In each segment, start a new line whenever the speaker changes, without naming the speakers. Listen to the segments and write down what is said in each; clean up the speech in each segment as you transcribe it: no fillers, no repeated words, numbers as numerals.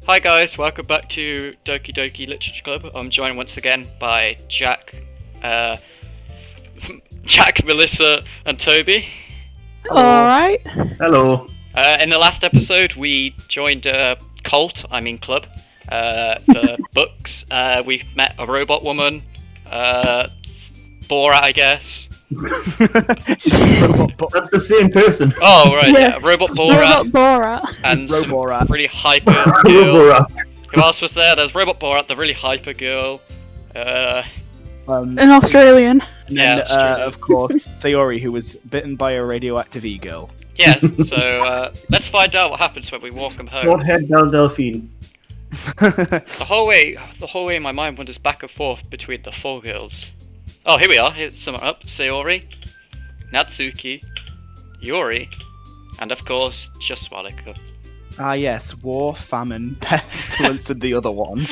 Hi guys, welcome back to Doki Literature Club. I'm joined once again by Jack, Melissa, and Toby.
Alright.
Hello.
In the last episode, we joined a club, for books. We've met a robot woman, Borat, I guess.
That's the same person.
Oh, right, yeah, Robot Borat.
Robot Borat.
And
Roborat.
some really hyper girl. Who else was there? There's Robot Borat, the really hyper girl.
An Australian.
And then,
Yeah,
of course, Sayori, who was bitten by a radioactive e-girl.
Yeah, so let's find out what happens when we walk them home.
Shorthead Delphine.
The whole way my mind wanders back and forth between the four girls. Oh, here we are. Here's someone up. Sayori, Natsuki, Yuri, and of course, just Walika.
Ah yes, war, famine, pestilence, and the other one.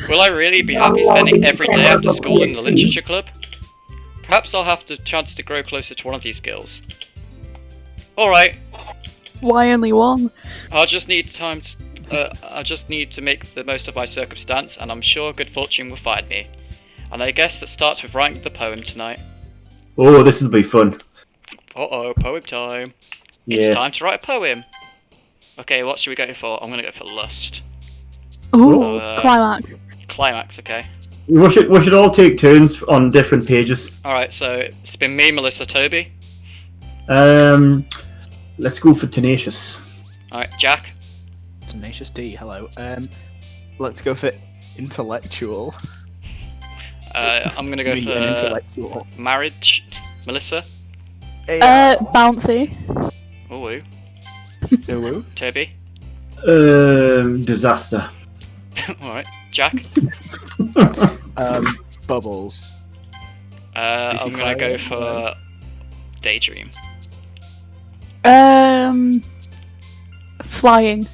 Will I really be happy spending every day after school in the literature club? Perhaps I'll have the chance to grow closer to one of these girls. Alright,
Why only one?
I'll just need time to, I just need to make the most of my circumstance, and I'm sure good fortune will find me. And I guess that starts with writing the poem tonight.
Oh, this will be fun.
Uh-oh, poem time.
Yeah.
It's time to write a poem. Okay, what should we go for? I'm gonna go for lust.
Ooh, climax.
Climax, okay.
We should all take turns on different pages.
Alright, so it's been me, Melissa, Toby.
Let's go for tenacious.
Alright, Jack.
Tenacious D, hello. Let's go for intellectual.
I'm gonna go
Me,
for
an intellectual.
marriage, Melissa.
Bouncy.
Ooh,
Ooh.
Toby.
Disaster.
Alright, Jack.
Bubbles.
I'm gonna go for daydream.
Flying.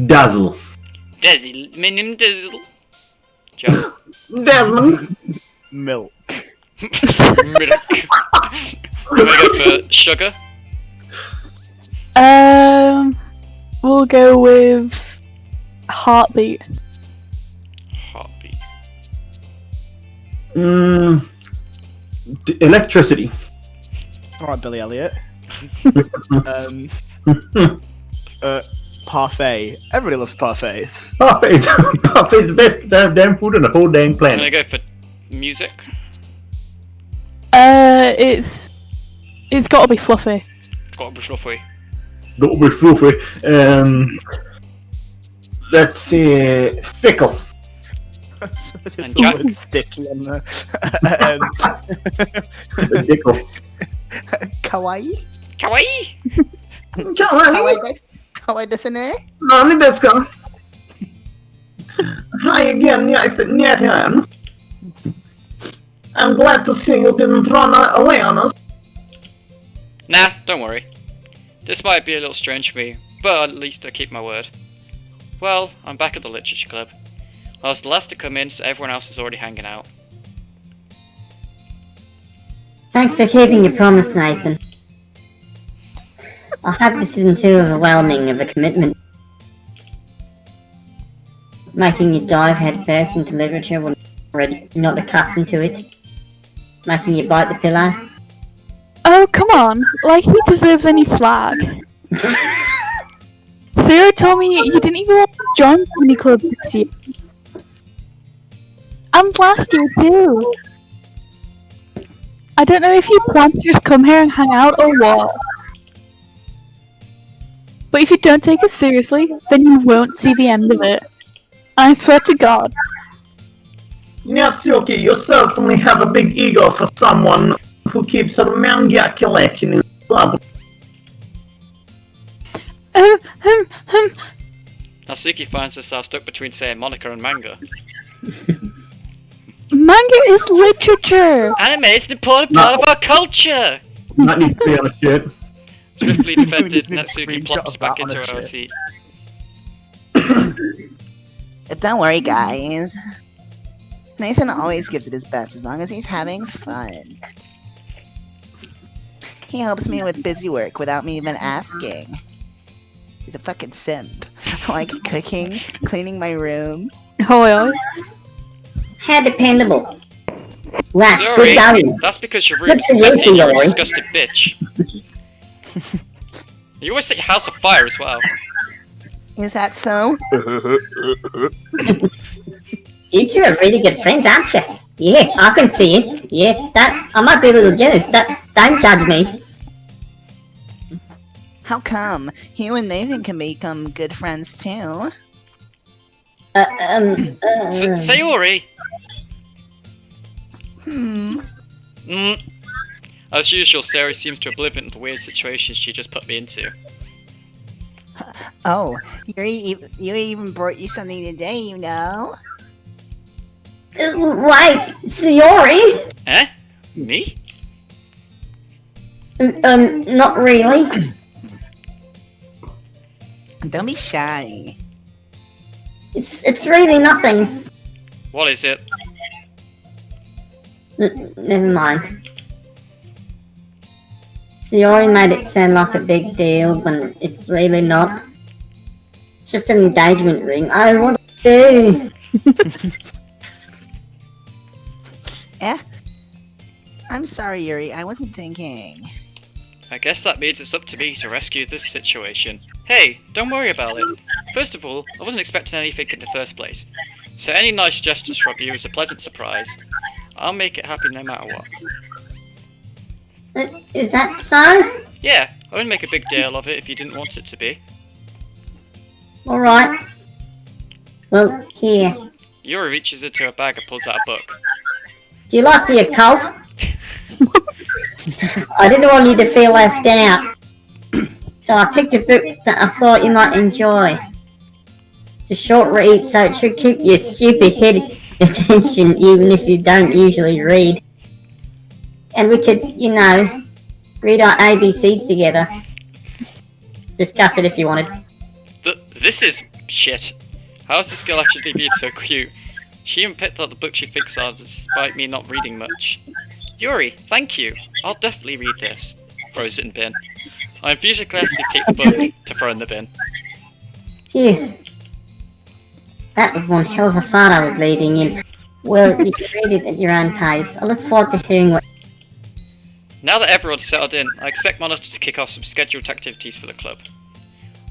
Dazzle.
Dazzle, minim dazzle. Jack.
Desmond.
Milk.
Milk. I'm gonna go for sugar.
We'll go with heartbeat.
Heartbeat.
Electricity.
Alright, Billy Elliot. Parfait. Everybody loves parfaits.
Parfait's the best damn food on the whole damn
I'm
planet.
gonna go for music.
It's gotta be fluffy.
Got a fluffy.
Got to be fluffy. Let's say fickle.
There's
And
the
Jack?
word sticky on there.
Fickle.
Kawaii?
Kawaii!
Kawaii desu ne?
Nani desu ka? Hi again, Nyatan. I'm glad to see you didn't run away on us.
Nah, don't worry. This might be a little strange for me, but at least I keep my word. Well, I'm back at the literature club. I was the last to come in, so everyone else is already hanging out.
Thanks for keeping your promise, Nathan. I'll have this isn't too overwhelming of a commitment. Making you dive headfirst into literature when you're already not accustomed to it. Making you bite the pillow.
Oh, come on. Like, he deserves any slack. Sarah told me you didn't even want to join so many clubs this year. And last year, too. I don't know if you plan to just come here and hang out or what. But if you don't take it seriously, then you won't see the end of it. I swear to God.
Natsuki, you certainly have a big ego for someone who keeps her manga collection in the club.
Natsuki finds herself stuck between saying Monica and manga.
Manga is literature!
Anime is an important part of our culture!
That needs to be on a shirt.
Swiftly defended,
We need a
Natsuki
screenshot
plops
of
back
that on
into
a
her
shirt.
seat.
Don't worry, guys. Nathan always gives it his best as long as he's having fun. He helps me with busy work without me even asking. He's a fucking simp. Like cooking, cleaning my room.
Hoi hoi.
How dependable. Wow,
Sorry,
good going.
that's because your room is
Good for you,
messy and you're a
Theory.
disgusting bitch. You always set your house on fire as well.
Is that so?
You two are really good friends, aren't you? Yeah, I can see it. Yeah, I might be a little jealous. Don't judge me.
How come? You and Nathan can become good friends too.
Sayori!
Hmm.
As usual, Sarah seems to oblivion to the weird situations she just put me into.
Oh, you even brought you something today, you know?
Wait, Sayori?
Eh? Me?
Not really.
Don't be shy.
It's really nothing.
What is it?
Never mind. Sayori made it sound like a big deal when it's really not. It's just an engagement ring. I want to do.
I'm sorry, Yuri. I wasn't thinking.
I guess that means it's up to me to rescue this situation. Hey, don't worry about it. First of all, I wasn't expecting anything in the first place. So any nice gestures from you is a pleasant surprise. I'll make it happen no matter what.
Is that so?
Yeah, I wouldn't make a big deal of it if you didn't want it to be.
Alright. Well, here.
Yuri reaches into her bag and pulls out a book.
Do you like the occult? I didn't want you to feel left out. So I picked a book that I thought you might enjoy. It's a short read, so it should keep your stupid head attention even if you don't usually read. And we could, you know, read our ABCs together. Discuss it if you wanted.
This is shit. How is this girl actually being so cute? She even picked out the book she thinks are despite me not reading much. Yuri, thank you. I'll definitely read this. Throws it in bin. I enthusiastically take the book to throw in the bin.
Phew. That was one hell of a fart I was leading in. Well, you can read it at your own pace. I look forward to hearing what...
Now that everyone's settled in, I expect Monitor to kick off some scheduled activities for the club.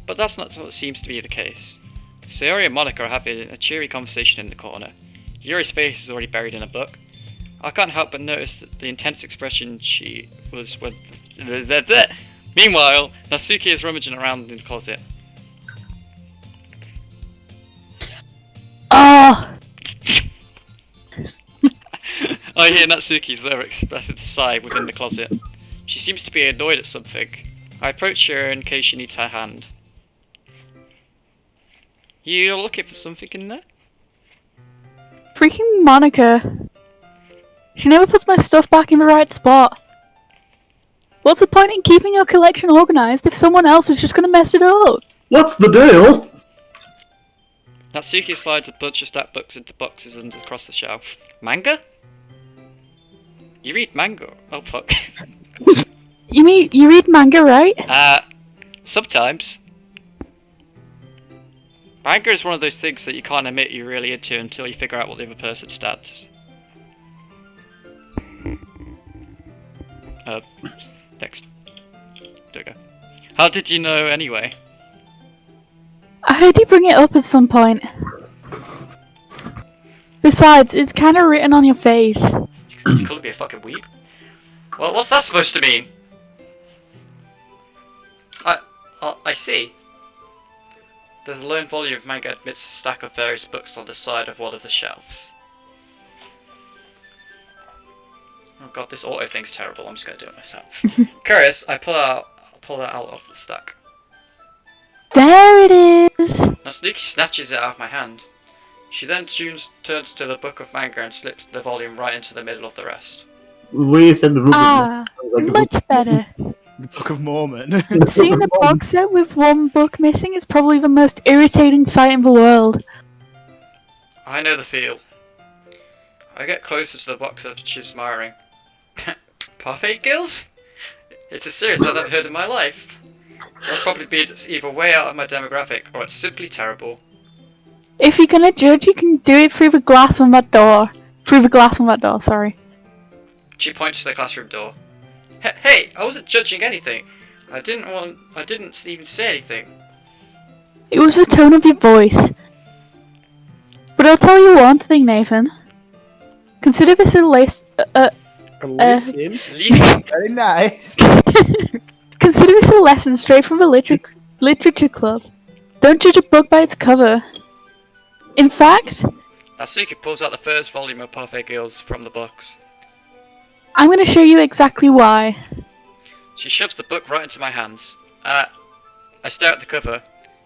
But that's not what seems to be the case. Sayori and Monica are having a cheery conversation in the corner. Yuri's face is already buried in a book. I can't help but notice the intense expression she was with... Meanwhile, Natsuki is rummaging around in the closet.
Oh,
I hear Natsuki's lower expressive sigh within the closet. She seems to be annoyed at something. I approach her in case she needs her hand. You're looking for something in there?
freaking Monica. She never puts my stuff back in the right spot. What's the point in keeping your collection organized if someone else is just gonna mess it up?
What's the deal?
Natsuki slides a bunch of stacked books into boxes and across the shelf. Manga? You read manga? Oh fuck.
You mean you read manga, right?
Sometimes. Manga is one of those things that you can't admit you're really into until you figure out what the other person stands. Next. There we go. How did you know anyway?
I heard you bring it up at some point. Besides, it's kind of written on your face.
You couldn't be a fucking weeb. Well, what's that supposed to mean? I see. There's a lone volume of manga amidst a stack of various books on the side of one of the shelves. Oh god, this auto thing's terrible. I'm just gonna do it myself. Curious, I pull it out of the stack.
There it is!
Natsuki snatches it out of my hand. She then turns to the book of manga and slips the volume right into the middle of the rest.
We said the room.
Ah, much better.
The Book of Mormon.
Seeing a box set with one book missing is probably the most irritating sight in the world.
I know the feel. I get closer to the box of she's admiring. Parfait Gills? It's as serious as I've heard in my life. That probably means it's either way out of my demographic or it's simply terrible.
If you're gonna judge, you can do it through the glass on that door. Through the glass on that door, sorry.
She points to the classroom door. Hey, I wasn't judging anything. I didn't even say anything.
It was the tone of your voice. But I'll tell you one thing, Nathan. Consider this a
Listen.
Listen.
Very nice.
Consider this a lesson straight from the literature club. Don't judge a book by its cover. In fact,
Natsuki pulls out the first volume of Parfait Girls from the box.
I'm going to show you exactly why.
She shoves the book right into my hands. I stare at the cover.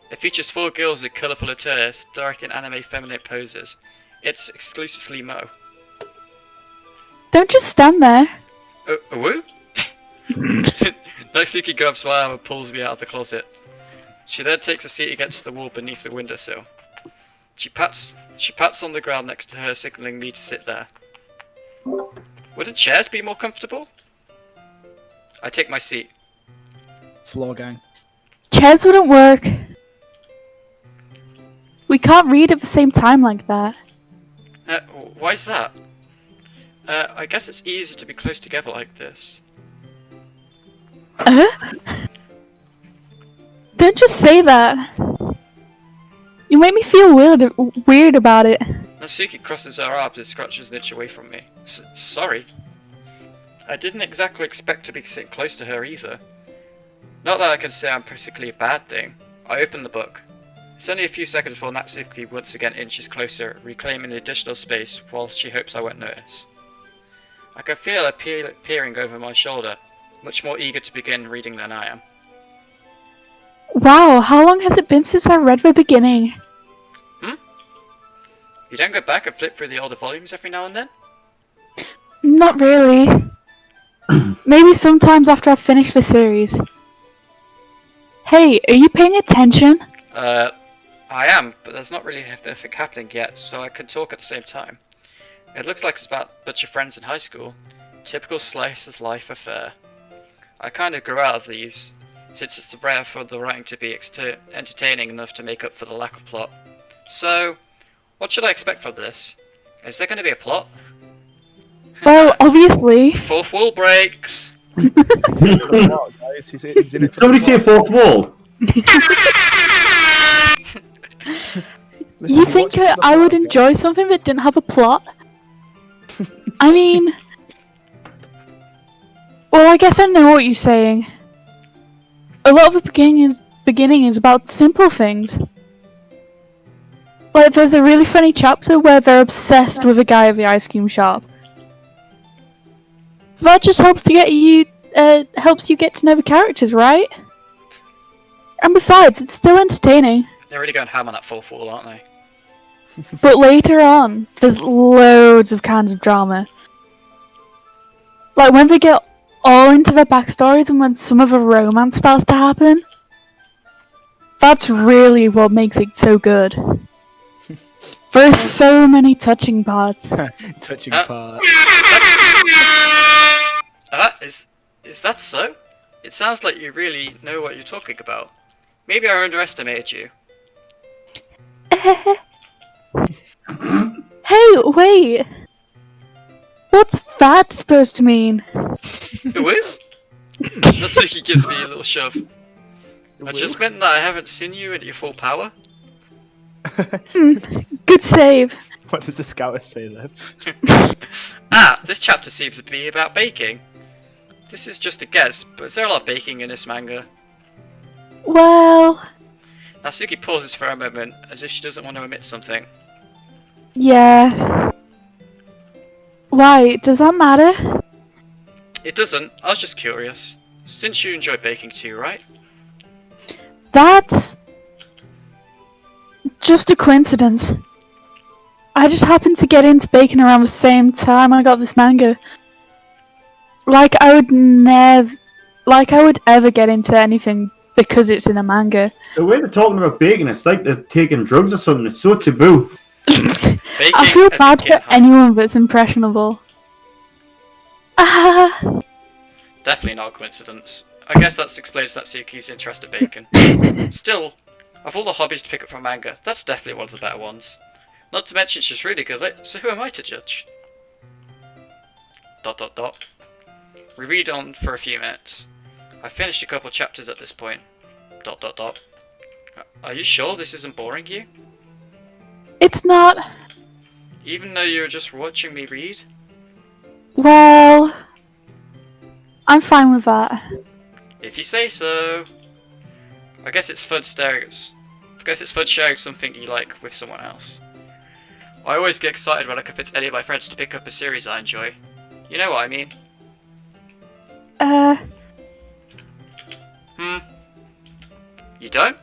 It features 4 girls in colourful attire, stark in anime feminine poses. It's exclusively Mo.
Don't just stand there.
Woo? Natsuki grabs my arm and pulls me out of the closet. She then takes a seat against the wall beneath the windowsill. She pats on the ground next to her, signalling me to sit there. Wouldn't chairs be more comfortable? I take my seat.
Floor gang.
Chairs wouldn't work. We can't read at the same time like that.
Why's that? I guess it's easier to be close together like this.
Don't just say that. You make me feel weird about it.
Natsuki crosses her arms and scratches an inch away from me. Sorry. I didn't exactly expect to be sitting close to her either. Not that I can say I'm particularly a bad thing. I open the book. It's only a few seconds before Natsuki once again inches closer, reclaiming the additional space while she hopes I won't notice. I can feel her peering over my shoulder, much more eager to begin reading than I am.
Wow, how long has it been since I read the beginning?
You don't go back and flip through the older volumes every now and then?
Not really. Maybe sometimes after I've finished the series. Hey, are you paying attention?
I am, but there's not really anything happening yet, so I can talk at the same time. It looks like it's about a bunch of friends in high school. Typical slice of life affair. I kinda grew out of these, since it's rare for the writing to be entertaining enough to make up for the lack of plot. So, what should I expect from this? Is there gonna be a plot?
Well, obviously.
Fourth wall breaks!
Somebody say fourth wall.
You think I would enjoy something that didn't have a plot? I mean... Well, I guess I know what you're saying. A lot of the beginning is about simple things. Like, there's a really funny chapter where they're obsessed with a guy at the ice cream shop. That just helps to get you, helps you get to know the characters, right? And besides, it's still entertaining.
They're really going ham on that fourth wall, aren't they?
But later on, there's loads of kinds of drama. Like when they get all into their backstories and when some of the romance starts to happen. That's really what makes it so good. There's so many touching parts.
Touching part.
Is that so? It sounds like you really know what you're talking about. Maybe I underestimated you.
Hey, wait! What's that supposed to mean?
Woo? Natsuki gives me a little shove. I just meant that I haven't seen you at your full power.
Good save.
What does the scouter say then?
This chapter seems to be about baking. This is just a guess, but is there a lot of baking in this manga?
Well...
Natsuki pauses for a moment, as if she doesn't want to admit something.
Yeah... Why, does that matter?
It doesn't, I was just curious. Since you enjoy baking too, right?
That's... just a coincidence. I just happened to get into baking around the same time I got this manga. Like I would ever get into anything because it's in a manga.
The way they're talking about bacon, it's like they're taking drugs or something. It's so taboo.
I feel bad for anyone that's impressionable.
Definitely not a coincidence. I guess that explains Natsuki's interest in bacon. Still, of all the hobbies to pick up from manga, that's definitely one of the better ones. Not to mention she's really good at it, so who am I to judge? ... We read on for a few minutes. I've finished a couple chapters at this point. ... Are you sure this isn't boring you?
It's not.
Even though you're just watching me read?
Well, I'm fine with that.
If you say so. I guess it's fun sharing something you like with someone else. I always get excited when I convince any of my friends to pick up a series I enjoy. You know what I mean? You don't?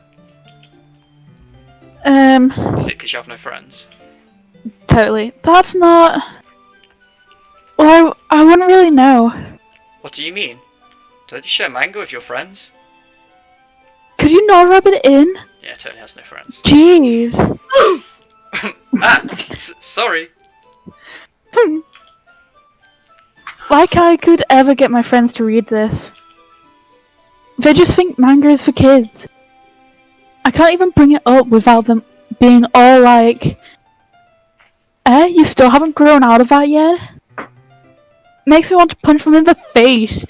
Is it because you have no friends?
Totally. That's not... Well, I wouldn't really know.
What do you mean? Don't you share manga with your friends?
Could you not rub it in?
Yeah, Tony has no friends.
Jeez.
Sorry.
Like I could ever get my friends to read this. They just think manga is for kids. I can't even bring it up without them being all like, you still haven't grown out of that yet? Makes me want to punch them in the face.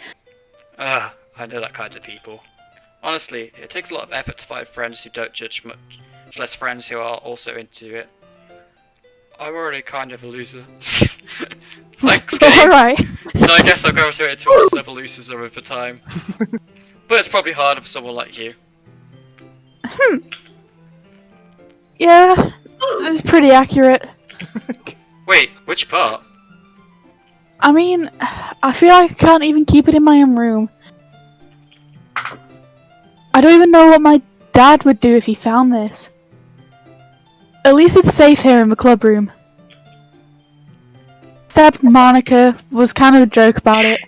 I know that kind of people. Honestly, it takes a lot of effort to find friends who don't judge much less friends who are also into it. I'm already kind of a loser. Thanks, game.
Alright.
So I guess I'll gravitate towards level losers over time. But it's probably harder for someone like you.
Yeah, that's pretty accurate.
Wait, which part?
I mean, I feel like I can't even keep it in my own room. I don't even know what my dad would do if he found this. At least it's safe here in the club room. Except Monica was kind of a joke about it.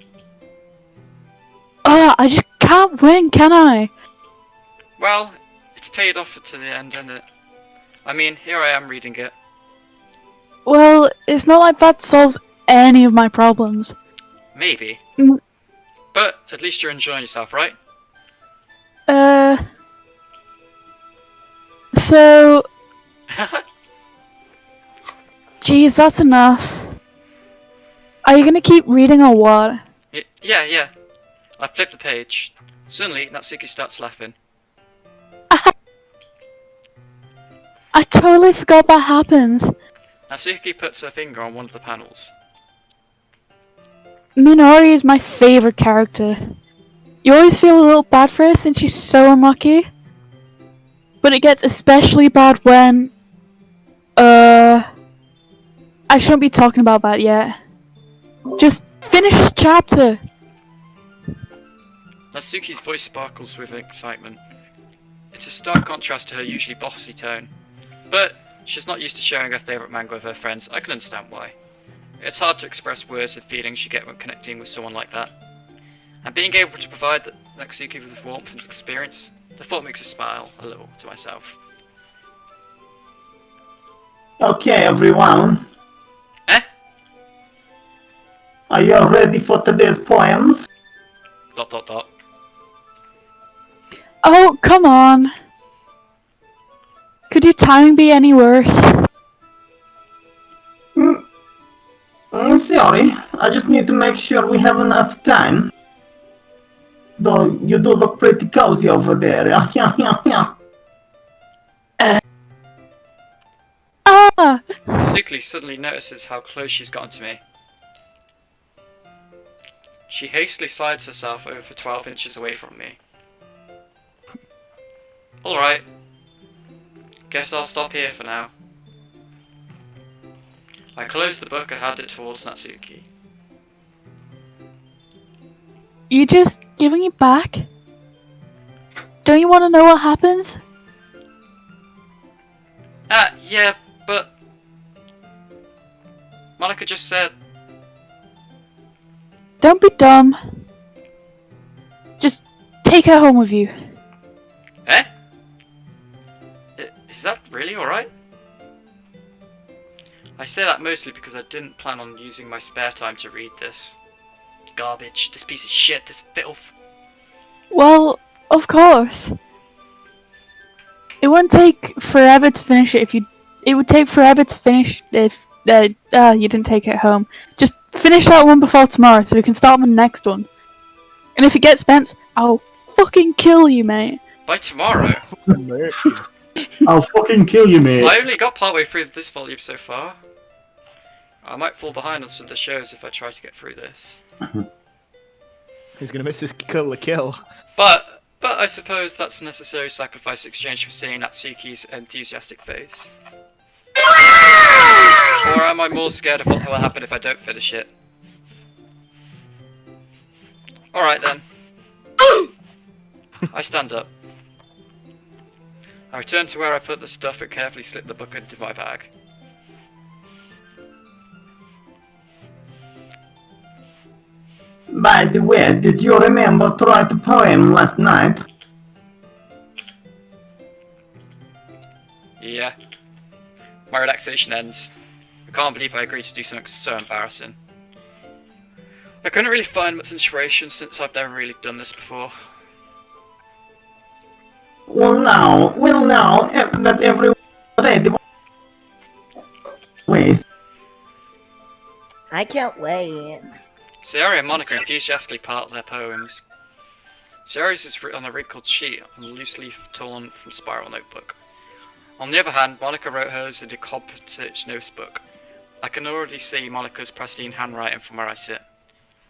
I just can't win, can I?
Well, it's paid off to the end, isn't it? I mean, here I am reading it.
Well, it's not like that solves any of my problems.
Maybe.
Mm.
But at least you're enjoying yourself, right?
So... Jeez, that's enough. Are you gonna keep reading or what?
Yeah. I flipped the page. Suddenly, Natsuki starts laughing.
I totally forgot that happens.
Natsuki puts her finger on one of the panels.
Minori is my favorite character. You always feel a little bad for her since she's so unlucky. But it gets especially bad when... I shouldn't be talking about that yet. Just finish this chapter!
Natsuki's voice sparkles with excitement. It's a stark contrast to her usually bossy tone. But she's not used to sharing her favourite manga with her friends. I can understand why. It's hard to express words and feelings you get when connecting with someone like that. And being able to provide Natsuki with warmth and experience, the thought makes me smile a little to myself.
Okay, everyone.
Eh?
Are you all ready for today's poems? ...
Oh, come on. Could your timing be any worse?
I'm sorry, I just need to make sure we have enough time. Though you do look pretty cozy over there.
Natsuki suddenly notices how close she's gotten to me. She hastily slides herself over 12 inches away from me. Alright. Guess I'll stop here for now. I closed the book and handed it towards Natsuki.
You just giving it back? Don't you want to know what happens?
Yeah, but... Monica just said...
Don't be dumb. Just take her home with you.
Eh? Is that really alright? I say that mostly because I didn't plan on using my spare time to read this. Garbage, this piece of shit, this filth.
Well, of course. It wouldn't take forever to finish it if you. It would take forever to finish if you didn't take it home. Just finish that one before tomorrow so we can start on the next one. And if it gets spent, I'll fucking kill you, mate.
By tomorrow?
I'll fucking kill you, mate.
I only got partway through this volume so far. I might fall behind on some of the shows if I try to get through this.
He's gonna miss his kill the kill.
But I suppose that's a necessary sacrifice in exchange for seeing Natsuki's enthusiastic face. Or am I more scared of what will happen if I don't finish it? Alright then. I stand up. I return to where I put the stuff and carefully slip the book into my bag.
By the way, did you remember to write a poem last night?
Yeah. My relaxation ends. I can't believe I agreed to do something so embarrassing. I couldn't really find much inspiration since I've never really done this before.
Well now that everyone ready. Wait.
I can't wait.
Sayori and Monica enthusiastically part their poems. Sayori's is written on a wrinkled sheet on a loosely torn from spiral notebook. On the other hand, Monica wrote hers in a composite notebook. I can already see Monica's pristine handwriting from where I sit.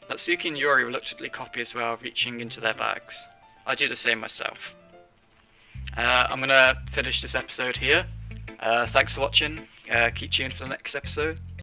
Natsuki and Yuri reluctantly copy as well, reaching into their bags. I do the same myself. I'm gonna finish this episode here. Thanks for watching. Keep tuned for the next episode.